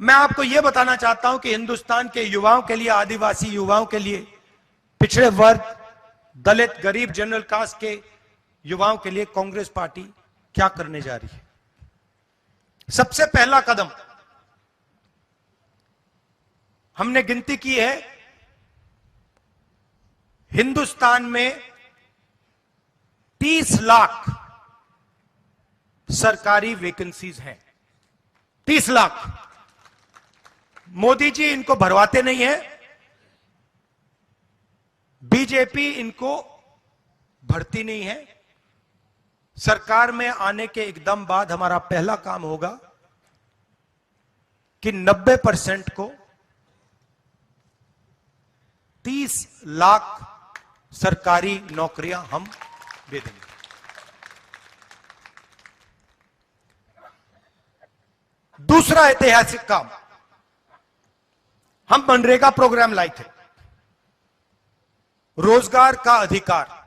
मैं आपको यह बताना चाहता हूं कि हिंदुस्तान के युवाओं के लिए, आदिवासी युवाओं के लिए, पिछड़े वर्ग, दलित, गरीब, जनरल कास्ट के युवाओं के लिए कांग्रेस पार्टी क्या करने जा रही है। सबसे पहला कदम हमने गिनती की है, हिंदुस्तान में 30 लाख सरकारी वैकेंसीज हैं। 30 लाख। मोदी जी इनको भरवाते नहीं है, बीजेपी इनको भरती नहीं है। सरकार में आने के एकदम बाद हमारा पहला काम होगा कि 90% को 30 लाख सरकारी नौकरियां हम दे देंगे। दूसरा ऐतिहासिक काम, हम मनरेगा प्रोग्राम लाए थे, रोजगार का अधिकार।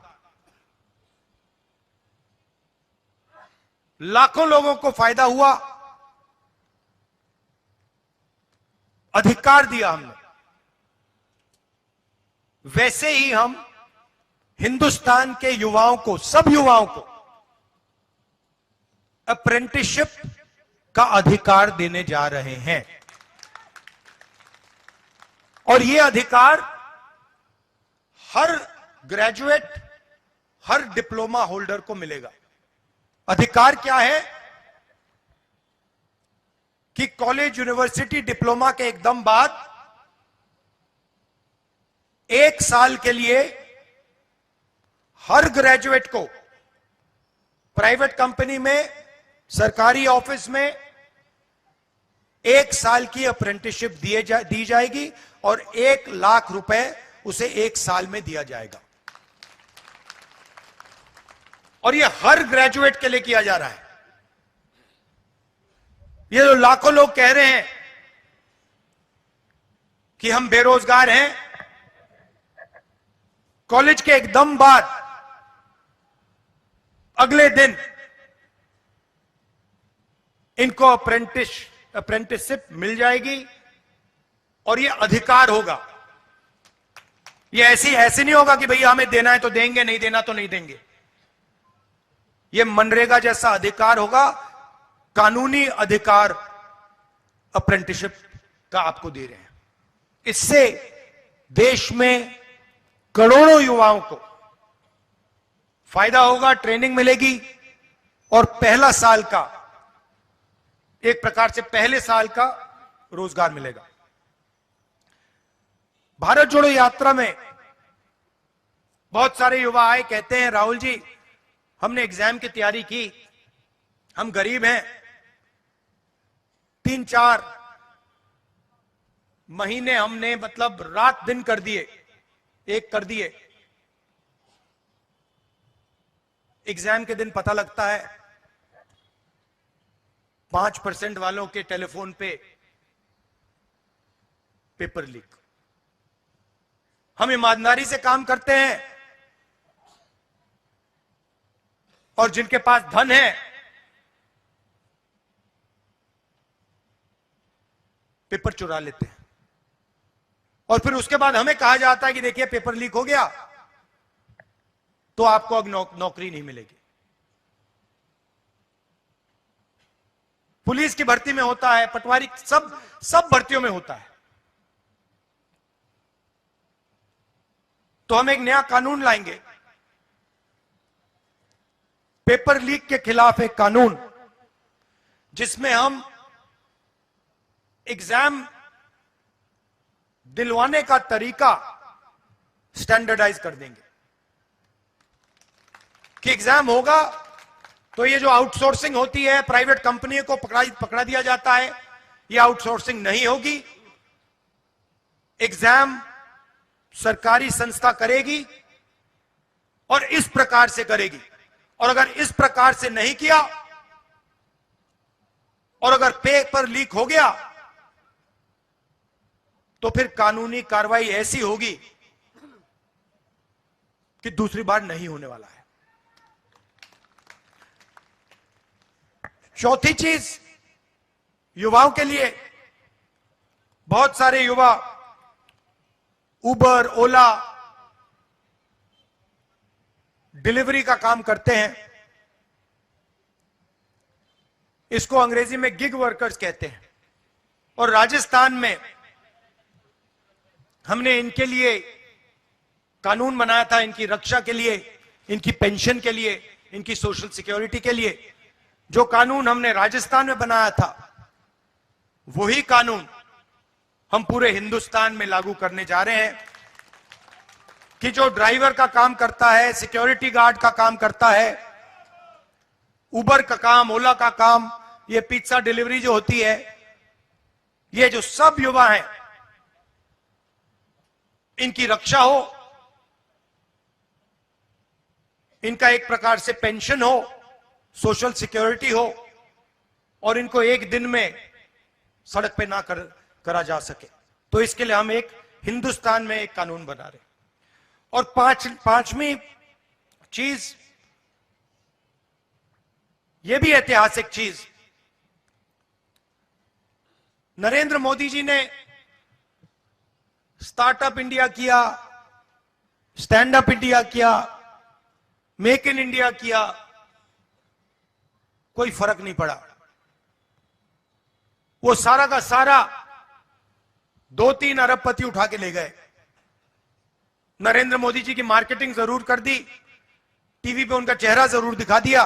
लाखों लोगों को फायदा हुआ, अधिकार दिया हमने। वैसे ही हम हिंदुस्तान के युवाओं को, सब युवाओं को अप्रेंटिसशिप का अधिकार देने जा रहे हैं। और यह अधिकार हर ग्रेजुएट, हर डिप्लोमा होल्डर को मिलेगा। अधिकार क्या है कि कॉलेज, यूनिवर्सिटी, डिप्लोमा के एकदम बाद 1 साल के लिए हर ग्रेजुएट को प्राइवेट कंपनी में, सरकारी ऑफिस में 1 साल की अप्रेंटिसशिप दी जाएगी और 1 लाख रुपए उसे 1 साल में दिया जाएगा। और यह हर ग्रेजुएट के लिए किया जा रहा है। ये जो लाखों लोग कह रहे हैं कि हम बेरोजगार हैं, कॉलेज के एकदम बाद अगले दिन इनको अप्रेंटिसशिप मिल जाएगी और यह अधिकार होगा। यह ऐसे नहीं होगा कि भैया हमें देना है तो देंगे, नहीं देना तो नहीं देंगे। यह मनरेगा जैसा अधिकार होगा, कानूनी अधिकार अप्रेंटिसशिप का आपको दे रहे हैं। इससे देश में करोड़ों युवाओं को फायदा होगा, ट्रेनिंग मिलेगी और पहला साल का, एक प्रकार से पहले साल का रोजगार मिलेगा। भारत जोड़ो यात्रा में बहुत सारे युवा आए, कहते हैं राहुल जी हमने एग्जाम की तैयारी की, हम गरीब हैं, 3-4 महीने हमने मतलब रात दिन कर दिए, एक कर दिए। एग्जाम के दिन पता लगता है 5% वालों के टेलीफोन पे पेपर लीक। हम ईमानदारी से काम करते हैं और जिनके पास धन है पेपर चुरा लेते हैं और फिर उसके बाद हमें कहा जाता है कि देखिए पेपर लीक हो गया तो आपको अब नौकरी नहीं मिलेगी। पुलिस की भर्ती में होता है, पटवारी, सब भर्तियों में होता है। तो हम एक नया कानून लाएंगे, पेपर लीक के खिलाफ एक कानून, जिसमें हम एग्जाम दिलवाने का तरीका स्टैंडर्डाइज कर देंगे कि एग्जाम होगा तो ये जो आउटसोर्सिंग होती है, प्राइवेट कंपनी को पकड़ा दिया जाता है, ये आउटसोर्सिंग नहीं होगी। एग्जाम सरकारी संस्था करेगी और इस प्रकार से करेगी। और अगर इस प्रकार से नहीं किया और अगर पेपर लीक हो गया तो फिर कानूनी कार्रवाई ऐसी होगी कि दूसरी बार नहीं होने वाला है। चौथी चीज युवाओं के लिए बहुत सारे युवा उबर, ओला, डिलीवरी का काम करते हैं। इसको अंग्रेजी में गिग वर्कर्स कहते हैं। और राजस्थान में हमने इनके लिए कानून बनाया था, इनकी रक्षा के लिए, इनकी पेंशन के लिए, इनकी सोशल सिक्योरिटी के लिए। जो कानून हमने राजस्थान में बनाया था, वही कानून हम पूरे हिंदुस्तान में लागू करने जा रहे हैं कि जो ड्राइवर का काम करता है, सिक्योरिटी गार्ड का काम करता है, उबर का काम, ओला का काम, ये पिज्जा डिलीवरी जो होती है, ये जो सब युवा हैं, इनकी रक्षा हो, इनका एक प्रकार से पेंशन हो, सोशल सिक्योरिटी हो, और इनको एक दिन में सड़क पे ना करा जा सके। तो इसके लिए हम एक हिंदुस्तान में एक कानून बना रहे हैं। और पांचवी चीज, यह भी ऐतिहासिक चीज, नरेंद्र मोदी जी ने स्टार्टअप इंडिया किया, स्टैंड अप इंडिया किया, मेक इन इंडिया किया, कोई फर्क नहीं पड़ा। वो सारा का सारा 2-3 अरबपति उठा के ले गए। नरेंद्र मोदी जी की मार्केटिंग जरूर कर दी, टीवी पे उनका चेहरा जरूर दिखा दिया,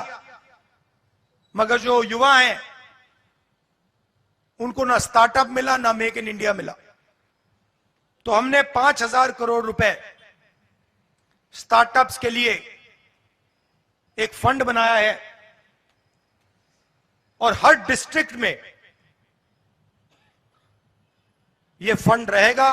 मगर जो युवा हैं उनको ना स्टार्टअप मिला, ना मेक इन इंडिया मिला। तो हमने 5,000 करोड़ रुपए स्टार्टअप्स के लिए एक फंड बनाया है, और हर डिस्ट्रिक्ट में यह फंड रहेगा।